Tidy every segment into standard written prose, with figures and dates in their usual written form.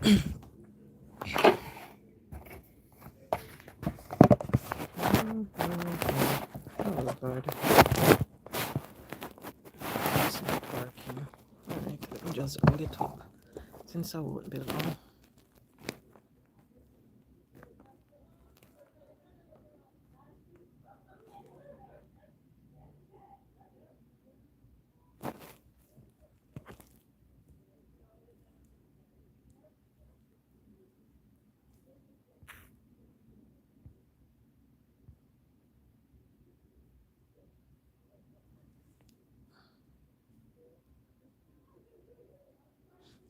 Oh Lord, it's not working. Alright, let me just hold it up since I won't be long.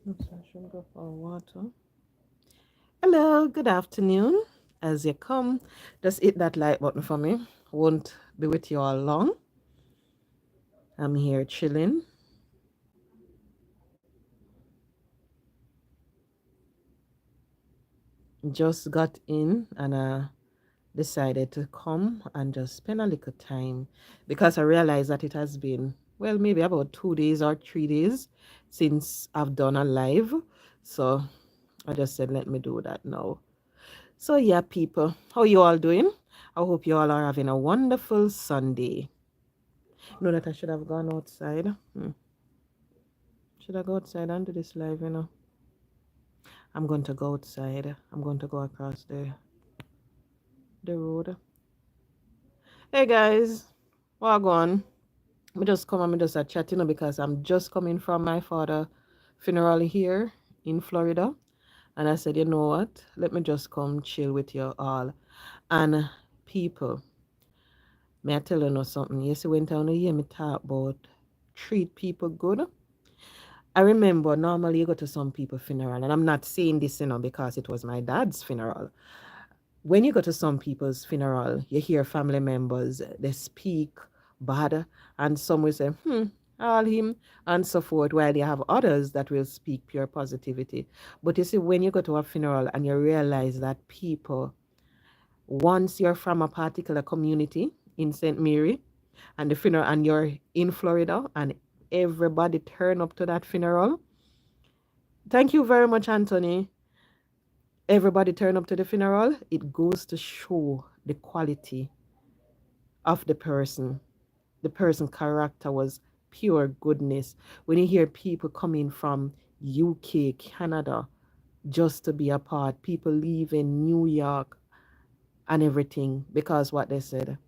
Oops, I should go for water. Hello, good afternoon. As you come, just hit that like button for me. Won't be with you all long. I'm here chilling. Just got in and decided to come and just spend a little time because I realized that it has been, well, maybe about 2 days or 3 days since I've done a live. So I just said, let me do that now. So, yeah, people, how you all doing? I hope you all are having a wonderful Sunday. You know that I should have gone outside. Should I go outside and do this live, I'm going to go outside. I'm going to go across the road. Hey guys, what on? I just come and just a chat, because I'm just coming from my father' funeral here in Florida. And I said, you know what? Let me just come chill with you all. And people, may I tell you know something? You see, when you hear me talk about treat people good, I remember normally you go to some people's funeral, and I'm not saying this, because it was my dad's funeral. When you go to some people's funeral, you hear family members, they speak bad, and some will say, all him, and so forth, while you have others that will speak pure positivity. But you see, when you go to a funeral and you realize that people, once you're from a particular community in St. Mary, and the funeral, and you're in Florida, and everybody turn up to that funeral. Thank you very much, Anthony. Everybody turn up to the funeral. It goes to show the quality of the person. The person's character was pure goodness. When you hear people coming from UK, Canada, just to be a part, people leaving New York and everything, because what they said,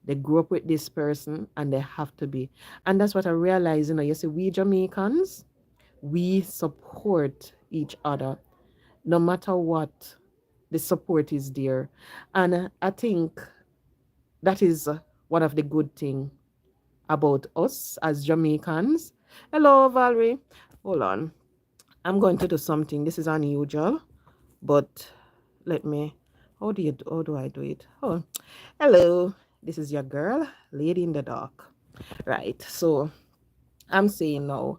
they grew up with this person and they have to be. And that's what I realize, you see, we Jamaicans, we support each other no matter what. The support is there. And I think that is one of the good things about us as Jamaicans. Hello, Valerie. Hold on. I'm going to do something. This is unusual, but let me. How do I do it? Oh, hello. This is your girl, Lady in the Dark. Right. So I'm saying now,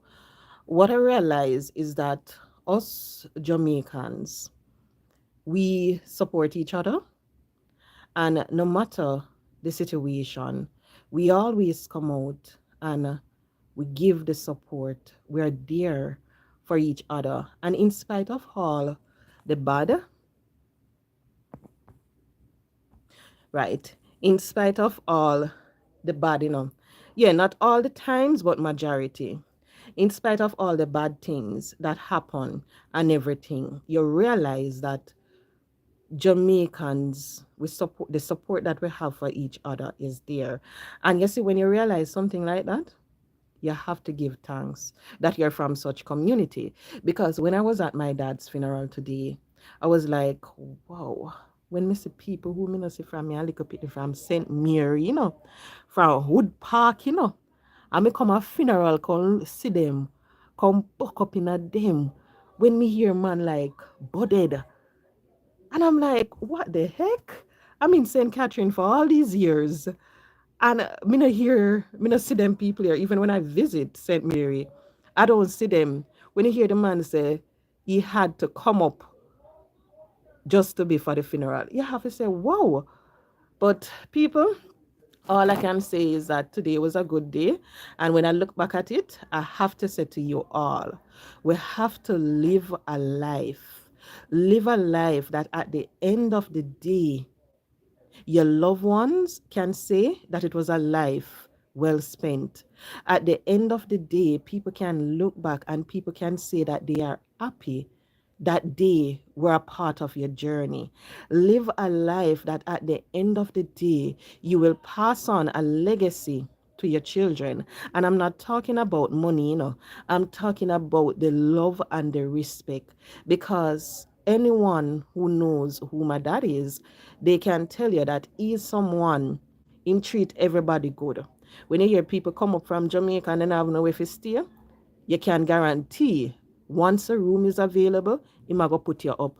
what I realize is that us Jamaicans, we support each other, and no matter the situation, we always come out and we give the support. We're there for each other. And in spite of all the bad, right? In spite of all the bad, yeah, not all the times, but majority. In spite of all the bad things that happen and everything, you realize that Jamaicans, we support the support that we have for each other is there. And you see, when you realize something like that, you have to give thanks that you're from such community. Because when I was at my dad's funeral today, I was like, wow, when me see people who me not see from me, I look up from St. Mary, from Wood Park, and me come a funeral, come see them, come buck up in a them. When me hear man like budded, and I'm like, what the heck? I'm in St. Catherine for all these years. And me not see them people here. Even when I visit St. Mary, I don't see them. When you hear the man say he had to come up just to be for the funeral, you have to say, wow. But people, all I can say is that today was a good day. And when I look back at it, I have to say to you all, we have to live a life Live a life that at the end of the day, your loved ones can say that it was a life well spent. At the end of the day, people can look back and people can say that they are happy that they were a part of your journey. Live a life that at the end of the day, you will pass on a legacy to your children. And I'm not talking about money, I'm talking about the love and the respect. Because anyone who knows who my dad is, they can tell you that he's someone him treat everybody good. When you hear people come up from Jamaica and then have nowhere to stay, you can guarantee once a room is available, he might go put you up.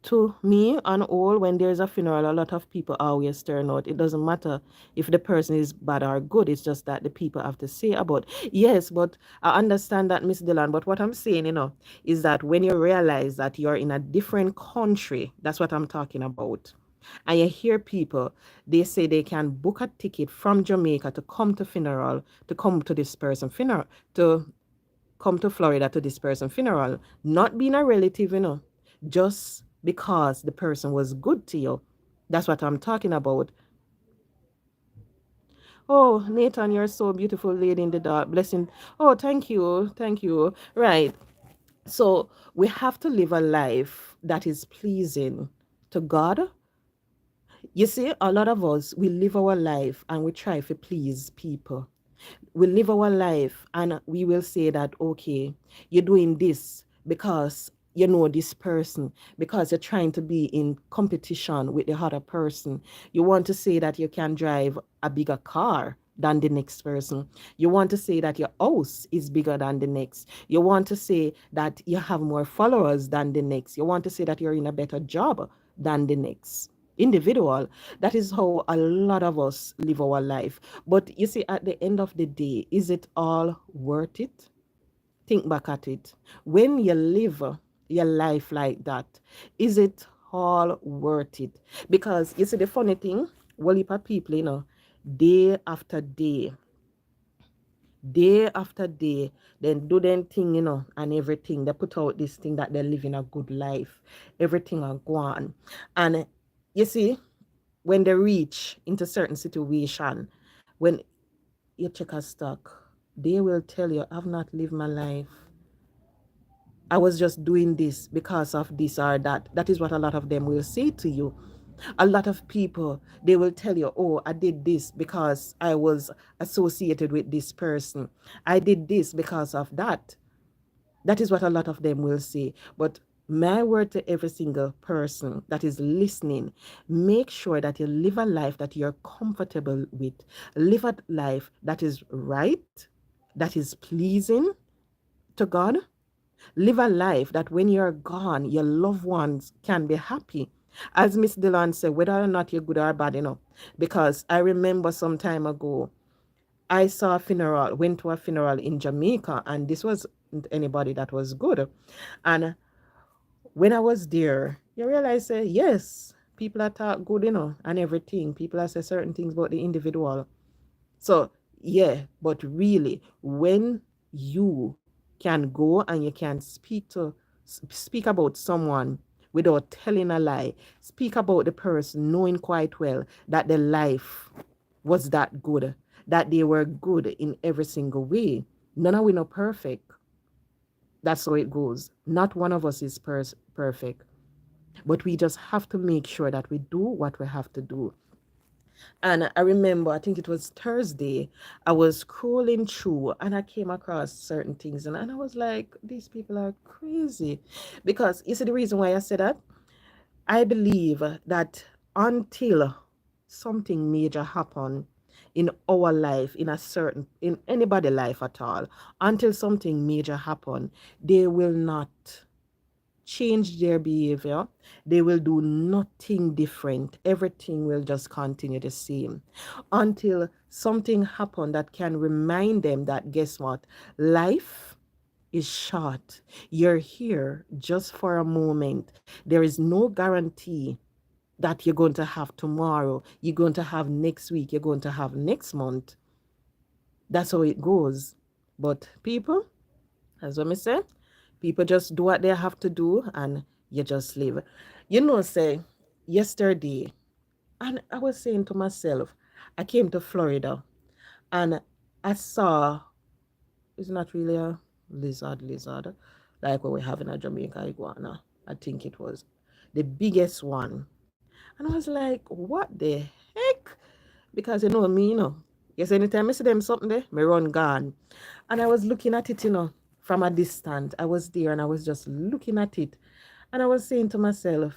To me and all, when there's a funeral, a lot of people always turn out. It doesn't matter if the person is bad or good. It's just that the people have to say about. Yes, but I understand that, Miss Dillon. But what I'm saying, is that when you realize that you're in a different country, that's what I'm talking about. And you hear people, they say they can book a ticket from Jamaica to come to funeral, to come to this person funeral, to come to Florida to this person funeral, not being a relative, just because the person was good to you. That's what I'm talking about. Oh, Nathan, you're so beautiful, lady in the dark. Blessing. Oh, thank you. Thank you. Right. So we have to live a life that is pleasing to God. You see, a lot of us, we live our life and we try to please people. We live our life and we will say that, okay, you're doing this because you know this person, because you're trying to be in competition with the other person. You want to say that you can drive a bigger car than the next person. You want to say that your house is bigger than the next. You want to say that you have more followers than the next. You want to say that you're in a better job than the next individual. That is how a lot of us live our life. But you see, at the end of the day, is it all worth it? Think back at it. When you live your life like that, is it all worth it? Because you see, the funny thing, well, if people, day after day after day, then do them thing, and everything. They put out this thing that they're living a good life. Everything are gone. And you see, when they reach into certain situation, when you check a stock, they will tell you, I've not lived my life. I was just doing this because of this or that. That is what a lot of them will say to you. A lot of people, they will tell you, oh, I did this because I was associated with this person. I did this because of that. That is what a lot of them will say. But my word to every single person that is listening, make sure that you live a life that you're comfortable with. Live a life that is right, that is pleasing to God. Live a life that when you're gone, your loved ones can be happy. As Miss Dillon said, whether or not you're good or bad, because I remember some time ago, I saw a funeral, went to a funeral in Jamaica, and this was anybody that was good. And when I was there, you realize, yes, people are talk good, and everything. People are say certain things about the individual. So, yeah, but really, when you can go and you can speak about someone without telling a lie, speak about the person knowing quite well that the life was that good, that they were good in every single way. None of we are perfect. That's how it goes. Not one of us is perfect, but we just have to make sure that we do what we have to do. And I remember, I think it was Thursday, I was scrolling through and I came across certain things, and I was like, these people are crazy. Because you see, the reason why I said that, I believe that until something major happen in our life, in anybody life at all, until something major happen, they will not change their behavior. They will do nothing different. Everything will just continue the same until something happen that can remind them that, guess what, life is short. You're here just for a moment. There is no guarantee that you're going to have tomorrow, you're going to have next week, you're going to have next month. That's how it goes. But people, as what me say, people just do what they have to do and you just live. Say, yesterday, and I was saying to myself, I came to Florida and I saw, it's not really a lizard, like what we have in a Jamaica iguana. I think it was the biggest one. And I was like, what the heck? Because me, yes, anytime I see them something there, me run gone. And I was looking at it, from a distance. I was there and I was just looking at it. And I was saying to myself,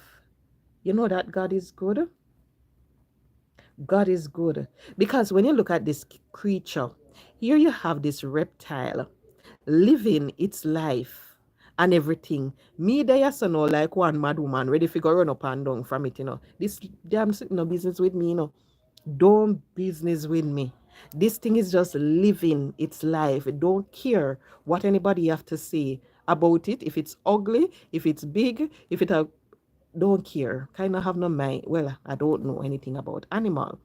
that God is good? God is good. Because when you look at this creature, here you have this reptile living its life and everything. Me there, so no, like one mad woman ready to go run up and down from it. This damn no business with me. Don't business with me. This thing is just living its life. It don't care what anybody have to say about it. If it's ugly, if it's big, if it don't care. Kind of have no mind. Well, I don't know anything about animal.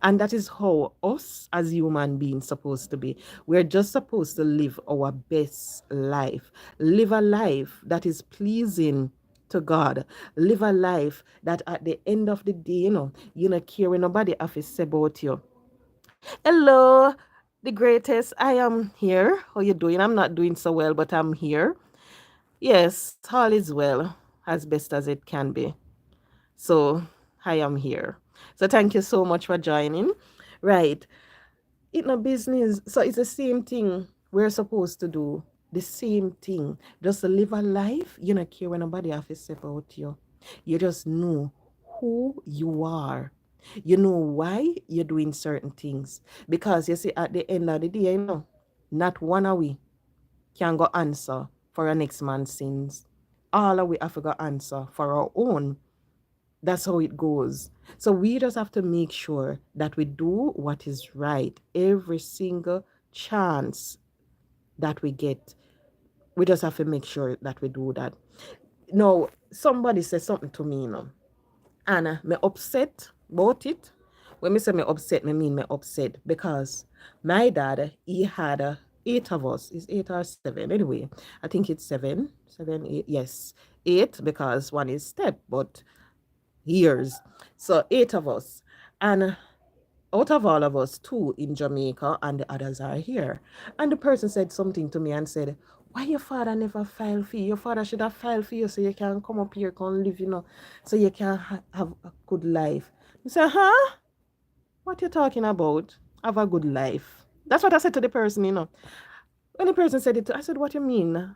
And that is how us as human beings supposed to be. We're just supposed to live our best life. Live a life that is pleasing to God. Live a life that at the end of the day, you not care what nobody have to say about you. Hello, the greatest. I am here. How you doing? I'm not doing so well, but I'm here. Yes, all is well, as best as it can be. So I am here. So thank you so much for joining. Right. It's no business. So it's the same thing we're supposed to do. The same thing. Just to live a life. You don't care when nobody have to say about you. You just know who you are. You know why you're doing certain things. Because you see, at the end of the day, not one of we can go answer for our next man's sins. All of we have to go answer for our own. That's how it goes. So we just have to make sure that we do what is right every single chance that we get. We just have to make sure that we do that. Now, somebody said something to me, and me upset about it. When me say me upset, me mean me upset because my dad, he had 8 of us. It's 8 or 7 anyway. I think it's 7, 8. Yes, 8 because one is step, but years. So 8 of us. And out of all of us, 2 in Jamaica and the others are here. And the person said something to me and said, why your father never filed for you? Your father should have filed for you so you can come up here, come live, so you can have a good life. I said, huh? What you talking about? Have a good life. That's what I said to the person. When the person said it, I said, what you mean?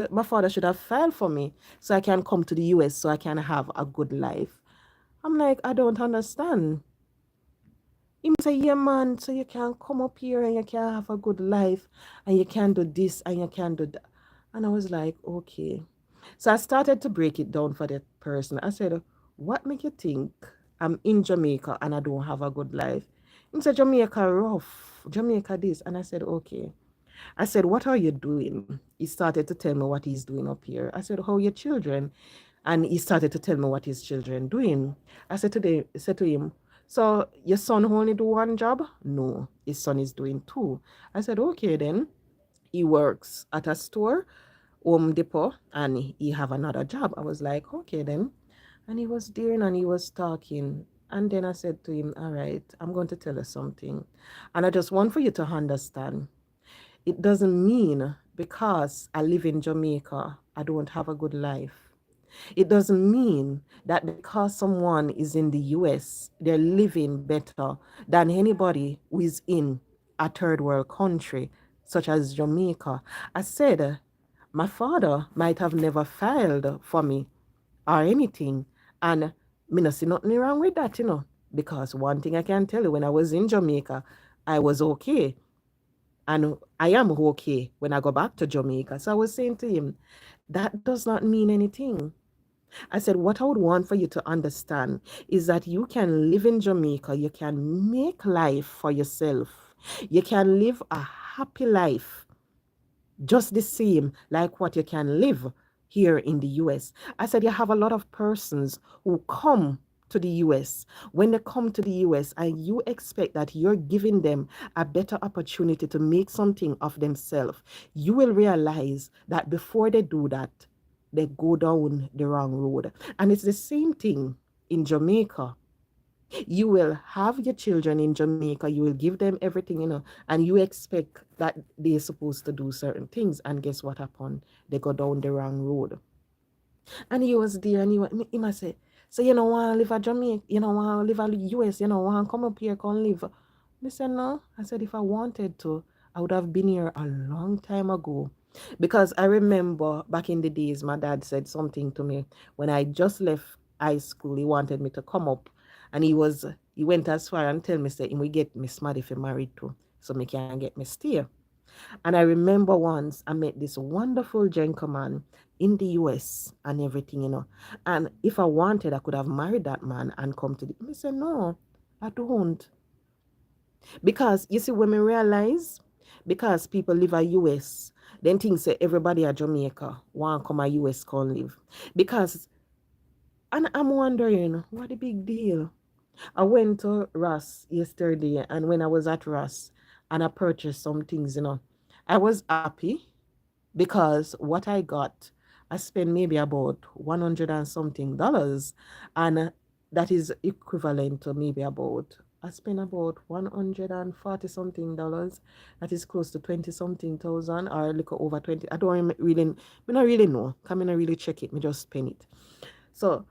My father should have filed for me so I can come to the US so I can have a good life. I'm like, I don't understand. He say, yeah, man, so you can come up here and you can have a good life and you can do this and you can do that. And I was like, okay. So I started to break it down for that person. I said, what make you think I'm in Jamaica and I don't have a good life? He said, Jamaica rough, Jamaica this. And I said, okay. I said, what are you doing? He started to tell me what he's doing up here. I said, how are your children? And he started to tell me what his children doing. I said to him, so your son only do one job? No, his son is doing 2. I said, okay then. He works at a store, Home Depot, and he have another job. I was like, okay then. And he was there and he was talking. And then I said to him, all right, I'm going to tell you something. And I just want for you to understand. It doesn't mean because I live in Jamaica, I don't have a good life. It doesn't mean that because someone is in the US, they're living better than anybody who is in a third world country, such as Jamaica. I said, my father might have never filed for me or anything. And me not see nothing wrong with that, because one thing I can tell you, when I was in Jamaica, I was okay. And I am okay when I go back to Jamaica. So I was saying to him, that does not mean anything. I said, what I would want for you to understand is that you can live in Jamaica, you can make life for yourself, you can live a happy life, just the same like what you can live here in the US. I said, you have a lot of persons who come to the US, when they come to the US and you expect that you're giving them a better opportunity to make something of themselves, you will realize that before they do that, they go down the wrong road. And it's the same thing in Jamaica. You will have your children in Jamaica, you will give them everything, and you expect that they're supposed to do certain things. And guess what happened? They go down the wrong road. And he was there and he must say, so you don't want to live at Jamaica, you don't want to live at US, you don't want to come up here, come live. I said, no. I said, if I wanted to, I would have been here a long time ago. Because I remember back in the days, my dad said something to me when I just left high school. He wanted me to come up. And he went as far and tell me, say, he will get me smart if he married too. So me can get me stay. And I remember once I met this wonderful gentleman in the US and everything. And if I wanted, I could have married that man and come to the. I said, no, I don't. Because you see, when we realize, because people live at US, then things say everybody at Jamaica want come at US can live. Because, and I'm wondering, what the big deal? I went to Ross yesterday, and when I was at Ross and I purchased some things, I was happy because what I got, I spent maybe about 100 and something dollars, and that is equivalent to maybe about I spent about 140 something dollars. That is close to 20 something thousand or a little over 20. I don't really, I don't really know. Come in and really check it. Me just spend it. So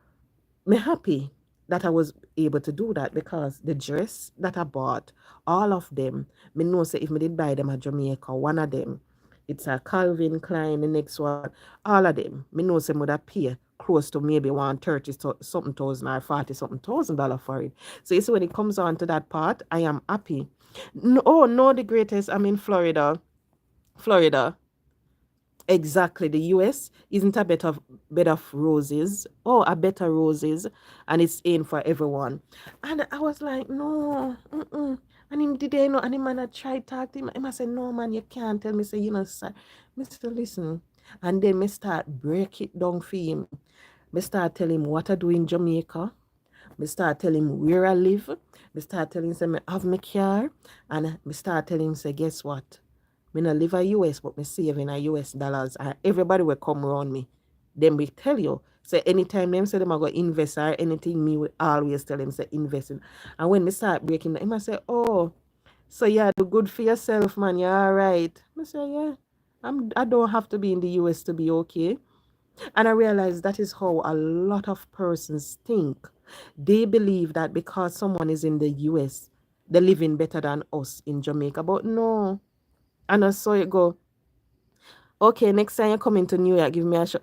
me happy that I was able to do that because the dress that I bought, all of them, me know say if me did buy them at Jamaica, one of them, it's a Calvin Klein, the next one, all of them, me know say me would have pay close to maybe 130 something thousand or 40 something $1,000 for it. So you see when it comes on to that part, I am happy. No, oh no, the greatest, I'm in Florida. Florida. Exactly. The US isn't a bed of roses. Oh, a better roses, and it's in for everyone. And I was like, no, mm-mm. And him did they know? And him man I tried talk to him. Him I said, no man, you can't tell me. Say, sir. Mr. Listen. And then me start break it down for him. Me start tell him what I do in Jamaica. Me start telling him where I live. Me start telling him say me have my car. And me start telling him say, guess what? Me not live in US, but me save in a US dollars. And everybody will come around me. Then we tell you. So anytime them say them are going to invest or anything, me will always tell them say invest in. And when me start breaking that, I say, oh, so yeah, do good for yourself, man. You're all right. I say, yeah. I don't have to be in the US to be okay. And I realize that is how a lot of persons think. They believe that because someone is in the US, they're living better than us in Jamaica. But no. And I saw it go, okay, next time you're coming to New York, give me a shot.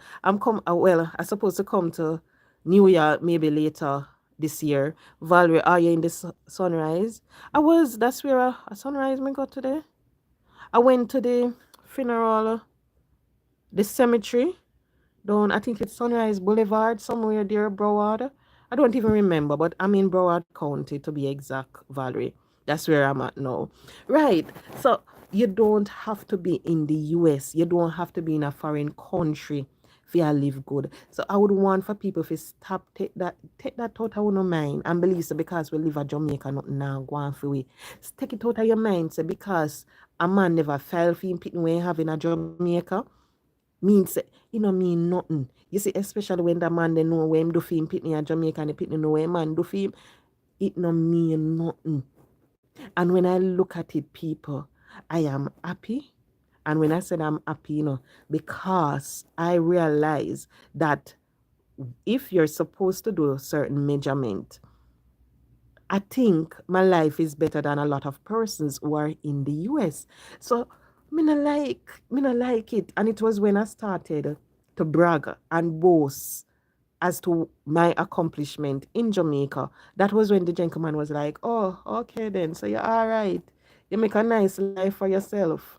Well, I'm supposed to come to New York maybe later this year. Valerie, are you in the sunrise? That's where a sunrise me got today. I went to the funeral, the cemetery. I think it's Sunrise Boulevard, somewhere there, Broward. I don't even remember, but I'm in Broward County to be exact, Valerie. That's where I'm at now. Right. So you don't have to be in the US. You don't have to be in a foreign country for you live good. So I would want for people to stop take that out of your mind and believe so because we live at Jamaica nothing now go on for we. Take it out of your mind so because a man never file for him pitting when having a Jamaica means mean nothing. You see, especially when the man they know when do for him pitney a Jamaica and the pitney know when man do for him, it no mean nothing. And when I look at it, people, I am happy. And when I said I'm happy, because I realize that if you're supposed to do a certain measurement, I think my life is better than a lot of persons who are in the US. So me not like it. And it was when I started to brag and boast as to my accomplishment in Jamaica. That was when the gentleman was like, oh, okay then. So you're all right. You make a nice life for yourself.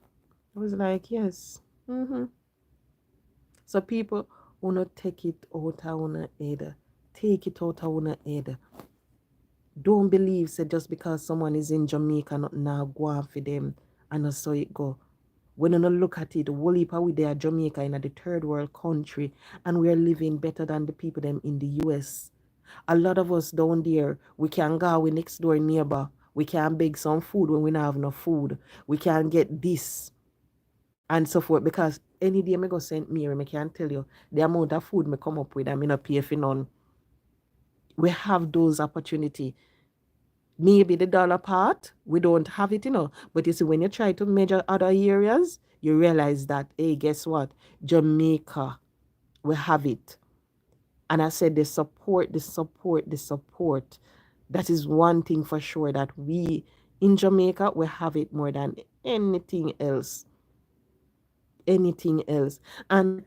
I was like, yes. So people wanna take it out of una head. Take it out of una head. Don't believe say just because someone is in Jamaica not now go on for them and so it go. When you look at it, whole heap we there Jamaica in the third world country and we're living better than the people them in the US. A lot of us down there, we can go our next door neighbor. We can beg some food when we don't have no food. We can get this and so forth. Because any day me go St. Mary, me can tell you the amount of food me come up with and me not pay for none. We have those opportunity. Maybe the dollar part, we don't have it, But you see, when you try to measure other areas, you realize that, hey, guess what? Jamaica, we have it. And I said the support, the support, the support. That is one thing for sure that we in Jamaica, we have it more than anything else. Anything else. And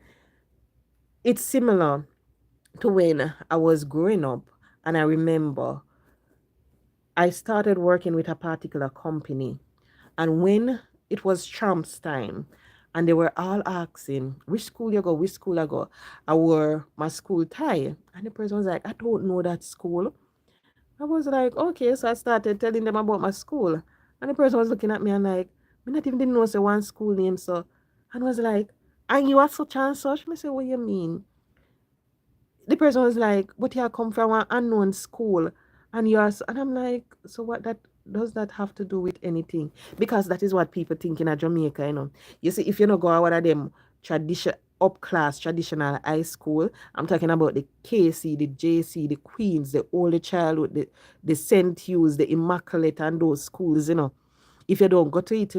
it's similar to when I was growing up. And I remember I started working with a particular company. And when it was Trump's time, and they were all asking, which school you go, which school I go, I wore my school tie. And the person was like, I don't know that school. I was like, okay. So I started telling them about my school. And the person was looking at me and like, I not even didn't know say one school name. So, and was like, and you are such and such? I say, what you mean? The person was like, but you come from an unknown school and and I'm like, so what that does that have to do with anything? Because that is what people think in a Jamaica. You see, if you don't go out of them tradition up class traditional high school, I'm talking about the KC, the JC, the Queens, the Early Childhood, the St. Hugh's, the Immaculate and those schools. If you don't go to it,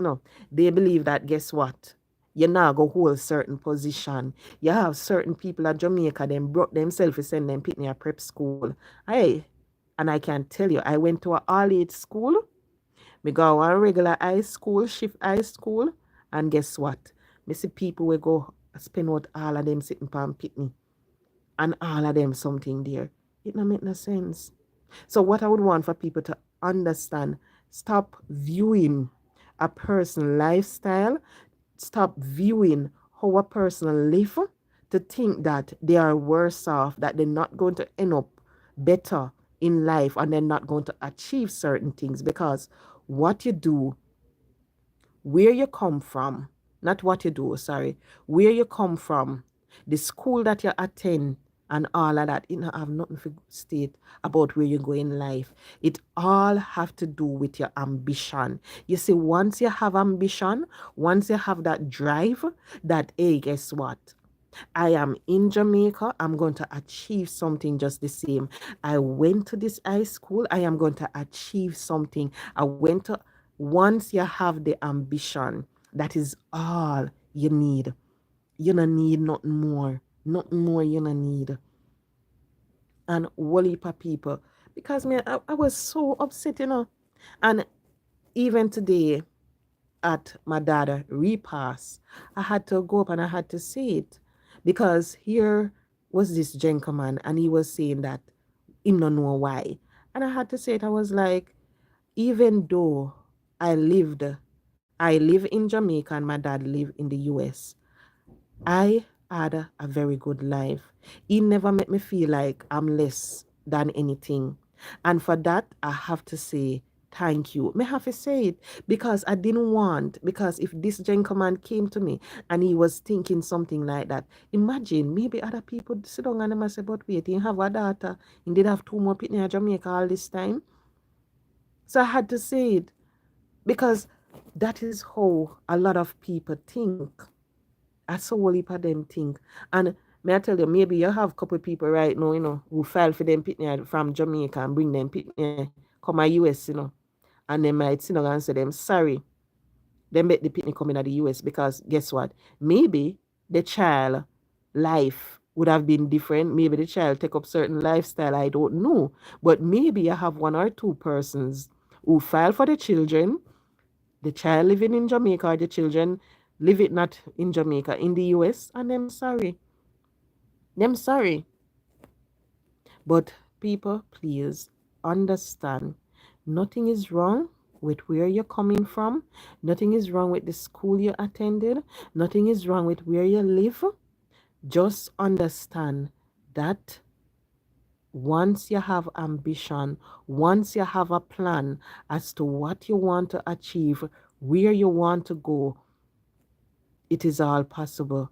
they believe that guess what? You now go hold certain position. You have certain people at Jamaica, them brought themselves to send them pitney a prep school. Hey, and I can tell you, I went to a all-age school. Me go a regular high school, shift high school, and guess what? Me see people will go spend out all of them sitting pan pitney. And all of them something there. It don't make no sense. So what I would want for people to understand, stop viewing a person's lifestyle, stop viewing how a person live to think that they are worse off, that they're not going to end up better in life and they're not going to achieve certain things, because what you do, where you come from, not what you do, sorry, where you come from, the school that you attend, and all of that, it don't have nothing to state about where you go in life. It all have to do with your ambition. You see, once you have ambition, once you have that drive, that, hey, guess what? I am in Jamaica. I'm going to achieve something just the same. I went to this high school. I am going to achieve something. Once you have the ambition, that is all you need. You don't need nothing more. Nothing more you don't need. And whole heap of people. Because I was so upset. And even today, at my dad repass, I had to go up and I had to say it. Because here was this gentleman and he was saying that him don't know why. And I had to say it. I was like, even though I live in Jamaica and my dad live in the US, I had a very good life. He never made me feel like I'm less than anything. And for that, I have to say thank you. May have to say it because I didn't want, because if this gentleman came to me and he was thinking something like that, imagine maybe other people sit down and they must say, but wait, he have a daughter, he did have two more people in Jamaica all this time. So I had to say it because that is how a lot of people think. That's how all of them think. And may I tell you, maybe you have a couple of people right now, who file for them pitney from Jamaica and bring them pitney come to US. And they might and say them sorry. They make the pitney come in the US because guess what? Maybe the child life would have been different. Maybe the child take up certain lifestyle. I don't know. But maybe you have one or two persons who file for the children, the child living in Jamaica or the children live it not in Jamaica, in the US, and them sorry. Them sorry. But people, please understand, nothing is wrong with where you're coming from. Nothing is wrong with the school you attended. Nothing is wrong with where you live. Just understand that once you have ambition, once you have a plan as to what you want to achieve, where you want to go, it is all possible.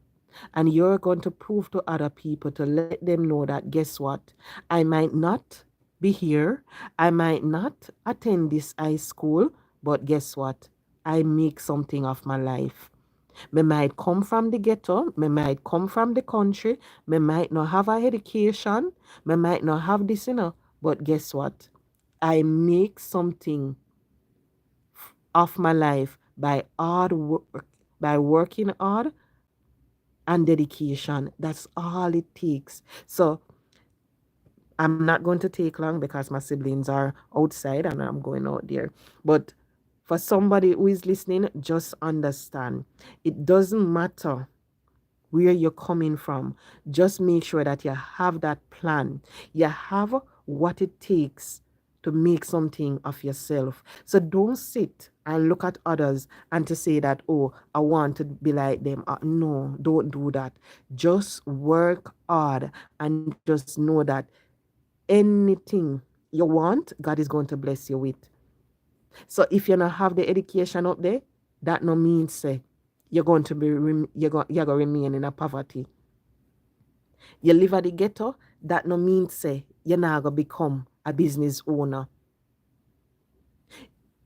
And you're going to prove to other people to let them know that, guess what? I might not be here. I might not attend this high school, but guess what? I make something of my life. Me might come from the ghetto, me might come from the country, me might not have a education, me might not have this, but guess what? I make something of my life by hard work, by working hard and dedication. That's all it takes. So I'm not going to take long because my siblings are outside and I'm going out there. But for somebody who is listening, just understand it doesn't matter where you're coming from. Just make sure that you have that plan. You have what it takes to make something of yourself. So don't sit and look at others and to say that, oh, I want to be like them. No, don't do that. Just work hard and just know that anything you want, God is going to bless you with. So if you not have the education up there, that no means say you're going to be you're going to remain in a poverty. You live at the ghetto, that no means say you're not going to become a business owner.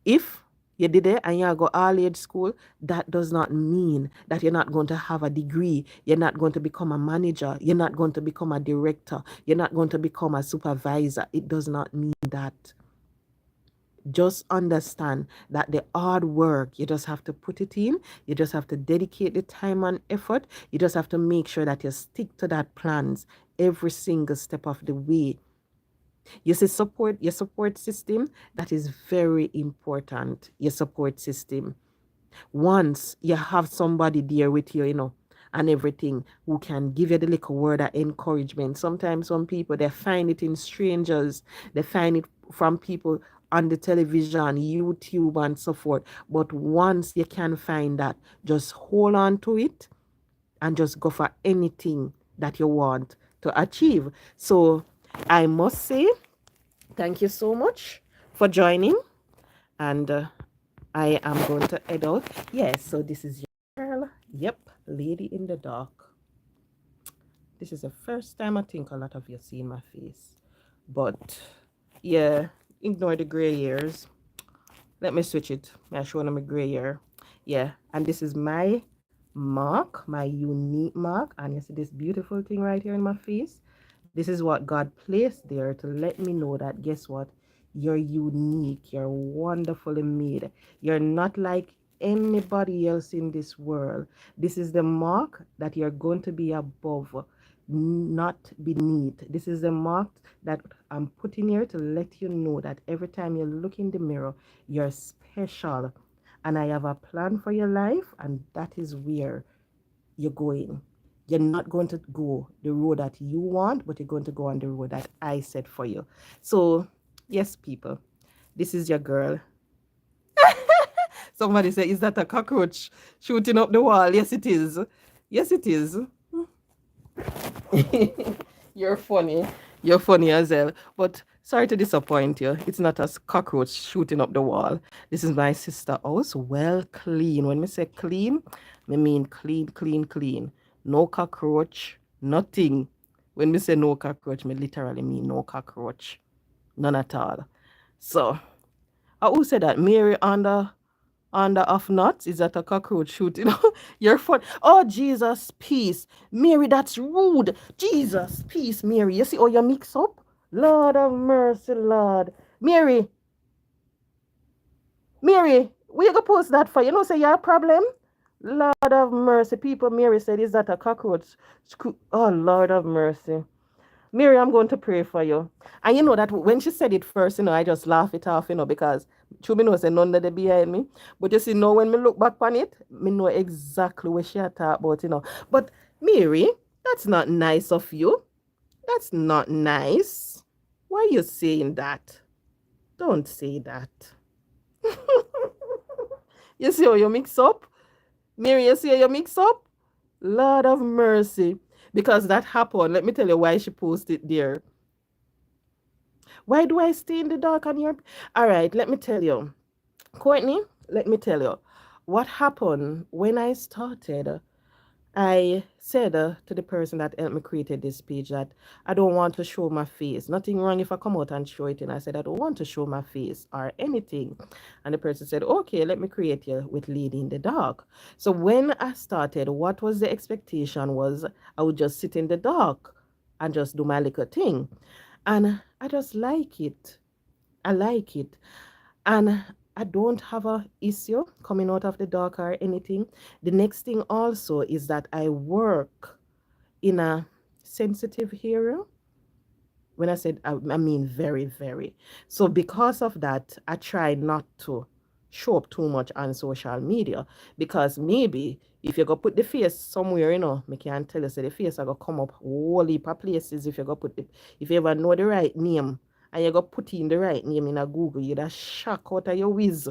If you did it and you go all age school, that does not mean that you're not going to have a degree. You're not going to become a manager. You're not going to become a director. You're not going to become a supervisor. It does not mean that. Just understand that the hard work, you just have to put it in. You just have to dedicate the time and effort. You just have to make sure that you stick to that plans every single step of the way. You see, your support system, that is very important. Your support system. Once you have somebody there with you, and everything, who can give you the little word of encouragement. Sometimes some people, they find it in strangers. They find it from people on the television, YouTube, and so forth. But once you can find that, just hold on to it and just go for anything that you want to achieve. So I must say, thank you so much for joining. And I am going to head out. Yes, so this is your girl. Yep, Lady in the Dark. This is the first time I think a lot of you see my face. But yeah, ignore the gray hairs. Let me switch it. I show them a gray hair. Yeah, and this is my mark, my unique mark. And you see this beautiful thing right here in my face? This is what God placed there to let me know that, guess what? You're unique. You're wonderfully made. You're not like anybody else in this world. This is the mark that you're going to be above, not beneath. This is the mark that I'm putting here to let you know that every time you look in the mirror, you're special. And I have a plan for your life, and that is where you're going. You're not going to go the road that you want, but you're going to go on the road that I set for you. So, yes, people, this is your girl. Somebody said, is that a cockroach shooting up the wall? Yes, it is. Yes, it is. You're funny. You're funny as well. But sorry to disappoint you. It's not a cockroach shooting up the wall. This is my sister house. Well clean. When we say clean, we mean clean, clean, clean. No cockroach, nothing. When we say no cockroach, we literally mean no cockroach. None at all. So, who said that? Mary under of nuts? Is that a cockroach shooting? You're fun. Oh, Jesus, peace. Mary, that's rude. Jesus, peace, Mary. You see how you mix up? Lord of mercy, Lord. Mary, where you go post that for? You know, say you have a problem? Lord of mercy. People, Mary said, is that a cockroach? Oh, Lord of mercy. Mary, I'm going to pray for you. And you know that when she said it first, I just laugh it off, because Chubby knows none of the behind me. But you see, now when me look back on it, me know exactly what she had talked about, But Mary, that's not nice of you. That's not nice. Why are you saying that? Don't say that. You see how you mix up? Mary, you see how you mix up? Lord of mercy. Because that happened. Let me tell you why she posted there. Why do I stay in the dark on your... All right, let me tell you. Courtney, let me tell you. What happened when I started I said to the person that helped me create this page that I don't want to show my face. Nothing wrong if I come out and show it. And I said, I don't want to show my face or anything. And the person said, okay, let me create you with Lady in the Dark. So when I started, what was the expectation was I would just sit in the dark and just do my little thing. And I just like it. I like it. And I don't have a issue coming out of the dark or anything. The next thing also is that I work in a sensitive area. When I said I mean very, very. So because of that, I try not to show up too much on social media because maybe if you go put the face somewhere, me can tell you say the face I go come up whole heap of places if you go put if you ever know the right name and you go put in the right name in a Google, you'd a shock out of your whiz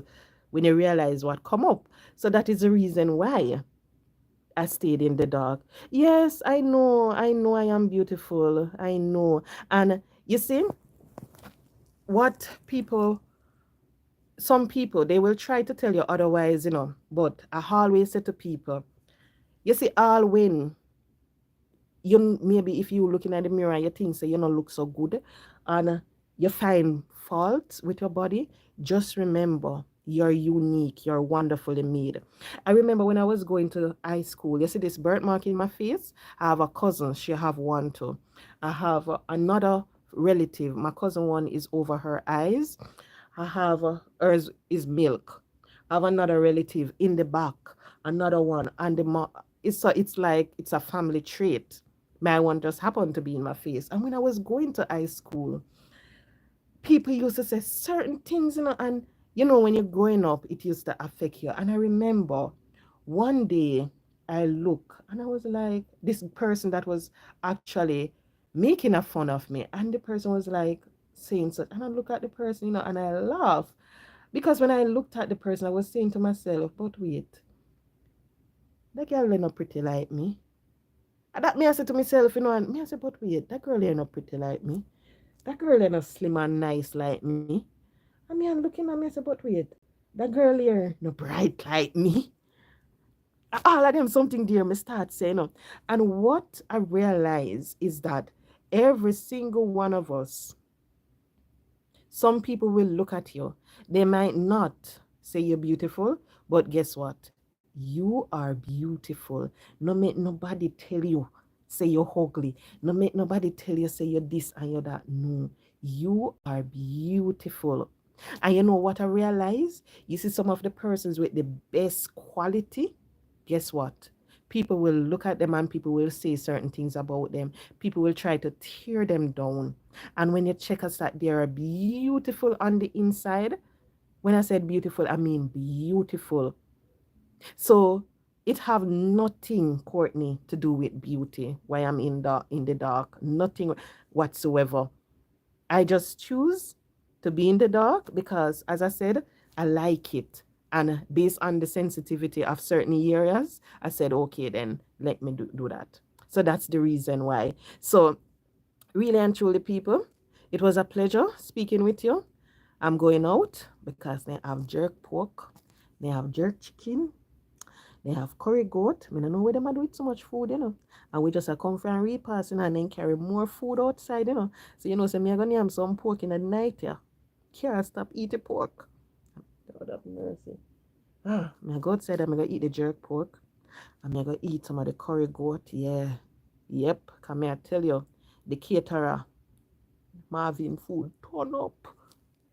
when you realize what come up. So that is the reason why I stayed in the dark. Yes, I know I am beautiful. I know. And you see, what people, some people, they will try to tell you otherwise, but I always say to people, you see, all when you maybe if you looking at the mirror and you think say you don't look so good and you find faults with your body, just remember you're unique, you're wonderfully made. I remember when I was going to high school, you see this birthmark in my face. I have a cousin, she have one too. I have another relative, my cousin one is over her eyes. I have hers is milk. I have another relative in the back, another one, and it's like it's a family trait. My one just happened to be in my face. And when I was going to high school, people used to say certain things, and when you're growing up, it used to affect you. And I remember one day I look and I was like, this person that was actually making a fun of me, and the person was like saying so, and I look at the person, and I laugh because when I looked at the person, I was saying to myself, but wait, that girl ain't not pretty like me. And that me I said to myself, and me I said, but wait, that girl ain't not pretty like me. That girl ain't not slim and nice like me. And me I'm looking at me, I said, but wait, that girl here no bright like me. All of them something dear me start saying. And what I realize is that every single one of us, some people will look at you. They might not say you're beautiful, but guess what? You are beautiful. No make nobody tell you say you're ugly. No make nobody tell you say you're this and you're that. No, you are beautiful. And you know what I realize? You see some of the persons with the best quality, guess what? People will look at them and people will say certain things about them. People will try to tear them down. And when you check us that they are beautiful on the inside, when I said beautiful, I mean beautiful. So it have nothing, Courtney, to do with beauty. Why I'm in the dark, nothing whatsoever. I just choose to be in the dark because, as I said, I like it. And based on the sensitivity of certain areas, I said, okay, then let me do that. So that's the reason why. So, really and truly, people, it was a pleasure speaking with you. I'm going out because they have jerk pork, they have jerk chicken, they have curry goat. I don't know where they are doing so much food. And we just come from and repass, and then carry more food outside. So, so me going to have some pork in the night, yeah. Can't stop eating pork. God have mercy. I'm go outside and I'm going to eat the jerk pork. I'm going to eat some of the curry goat, yeah. Yep, come here, I tell you, the caterer, Marvin food, turn up.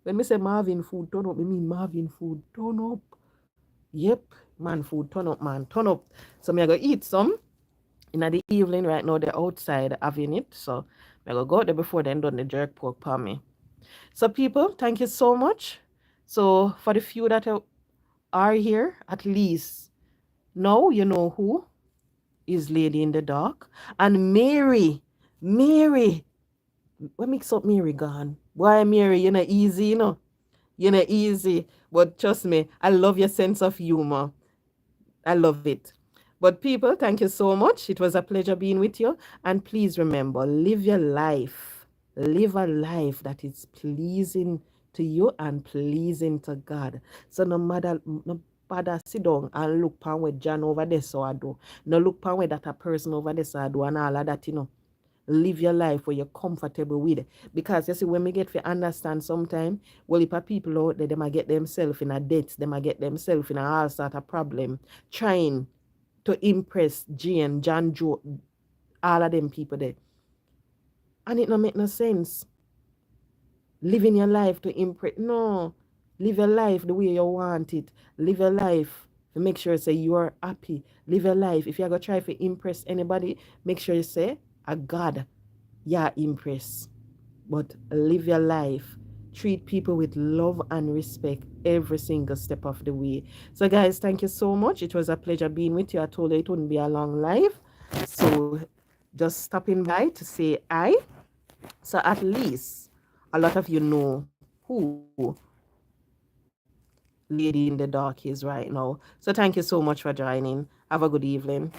When me say Marvin food, turn up, I mean Marvin food, turn up. Yep, man food, turn up, man, turn up. So me I go eat some in the evening. Right now they're outside having it, so I go out there before they done the jerk pork for me. So people, thank you so much. So for the few that are here, at least now you know who is Lady in the Dark. And Mary, what mix up Mary gone? Why Mary, you're not easy. You're not easy. But trust me, I love your sense of humor. I love it. But people, thank you so much. It was a pleasure being with you. And please remember, live your life. Live a life that is pleasing to you and pleasing to God. So no matter bother sit down and look pan with John over there so I do. No look pan with that a person over there so I do and all of that, Live your life where you're comfortable with it. Because you see, when we get to understand sometime, well, if a people out there, they might get themselves in a debt, they might get themselves in a all sort of problem, trying to impress Jane, John, Joe, all of them people there. And it don't make no sense. Living your life to impress. No. Live your life the way you want it. Live your life to make sure say you are happy. Live your life. If you're going to try to impress anybody, make sure you say, a God, yeah, impress. But live your life. Treat people with love and respect every single step of the way. So, guys, thank you so much. It was a pleasure being with you. I told you it wouldn't be a long life. So, just stopping by to say hi. So, at least a lot of you know who Lady in the Dark is right now. So, thank you so much for joining. Have a good evening.